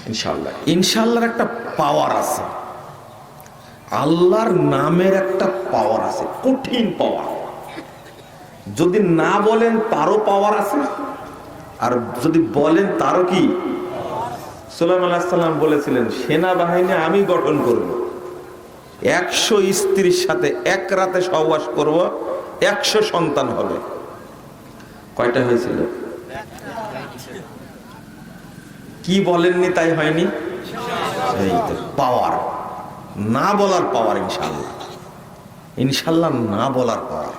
ইনশাআল্লাহ। ইনশাআল্লাহর একটা পাওয়ার আছে, আল্লাহর নামের একটা পাওয়ার আছে, কঠিন পাওয়ার। যদি না বলেন তারও পাওয়ার আছে, আর যদি বলেন তারও কি। সুলাইমান আলাইহিস সালাম বলেছিলেন, সেনাবাহিনী আমি গঠন করব, 100 স্ত্রীর সাথে এক রাতে সহবাস করব, 100 সন্তান হবে। কয়টা হয়েছিল? কি বলেননি তাই হয়নি? এই তো পাওয়ার, না বলার পাওয়ার। ইনশাআল্লাহ, ইনশাআল্লাহ না বলার পাওয়ার।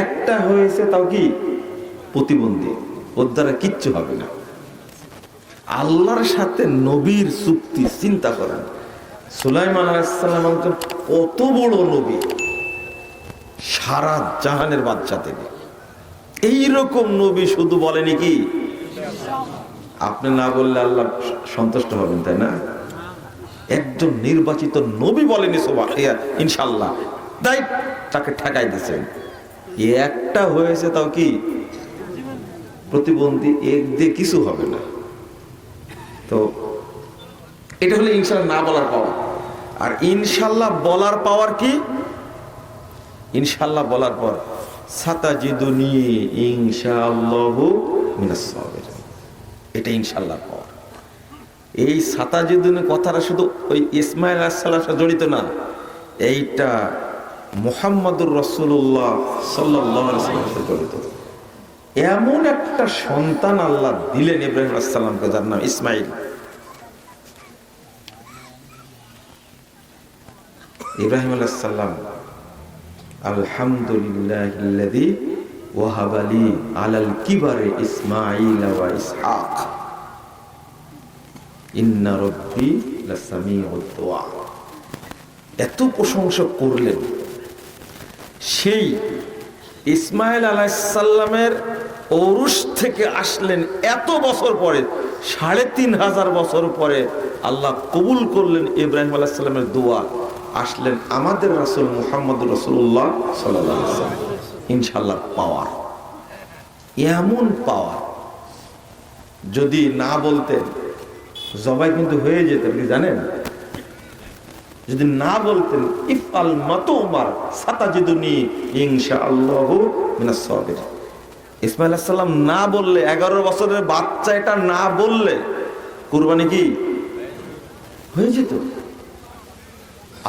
একটা হয়েছে তাও কি প্রতিবন্ধী, ওর দ্বারা কিচ্ছু হবে না। আল্লাহর সাথে নবীর চুক্তি, চিন্তা করেন। সুলাইমান আলাইহিস সালাম কত বড় নবী, সারা জাহানের বাদশা থেকে। এইরকম নবী শুধু বলেনি কি, আপনি না বললে আল্লাহ সন্তুষ্ট হবেন, তাই না? একজন নির্বাচিত নবী বলেনি ইনশাআল্লাহ, তাই তাকে ঠেকাই দিয়েছেন। একটা হয়েছে তাও কি প্রতিবন্ধী, এক দিয়ে কিছু হবে না। তো এটা হলো ইনশাআল্লাহ না বলার পাওয়ার। আর ইনশাআল্লাহ বলার পাওয়ার কি? ইনশাআল্লাহ বলার পর সাতাজিদুনি ইনশাআল্লাহু মিনাস সাবিরিন, এটা ইনশাআল্লাহ পাওয়ার। এই সাতাজিদুনি কথাটা শুধু ওই ইসমাইল আলাইহিস সালামের সাথে জড়িত না, এইটা মুহাম্মদুর রাসূলুল্লাহ সাল্লাল্লাহু আলাইহি ওয়াসাল্লামের সাথে জড়িত। এমন একটা সন্তান আল্লাহ দিলেন ইব্রাহিম আলাইহিস সালামকে, যার নাম ইসমাইল। ইব্রাহিম আলাইহিস সালাম, আলহামদুলিল্লাহিল্লাযী ওয়াহাবা লি আলাল কিবারি ইসমাঈল ওয়া ইসহাক ইন্না রাব্বী লাসামিউদ দুআ। এত প্রশংসা করলেন। সেই ইসমাইল আলাইহিস সালামের ঔরস থেকে আসলেন এত বছর পরে, 3500 বছর পরে আল্লাহ কবুল করলেন ইব্রাহিম আলাইহিস সালামের দোয়া। আসলেন আমাদের রাসূল মুহাম্মদুর রাসূলুল্লাহ সাল্লাল্লাহু আলাইহি ওয়াসাল্লাম। ইনশাআল্লাহ পাওয়ার, এমন পাওয়ার। যদি না বলতেন জবাই কিন্তু হয়ে যেত, আপনি জানেন? যদি না বলতেন ইফআল মাতুমার সাতাজিদুনি ইনশাআল্লাহু মিনাস সাবিরিন। ইসমাইল আলাইহিস সালাম না বললে, 11 বছরের বাচ্চা এটা না বললে কুরবানি কি হয়ে যেত।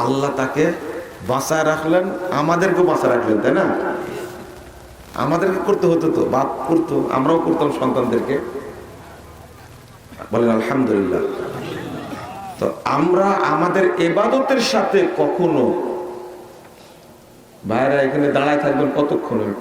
আল্লাহ তাকে বাঁচায় রাখলেন, আমাদেরকেও বাঁচায় রাখলেন, তাই না? আমাদেরকে করতে হতো, তো বাপ করতো, আমরাও করতাম সন্তানদেরকে। বলেন আলহামদুলিল্লাহ। তো আমরা আমাদের ইবাদতের সাথে কখনো, ভাইরা এখানে দাঁড়ায় থাকবেন কতক্ষণ? টাইম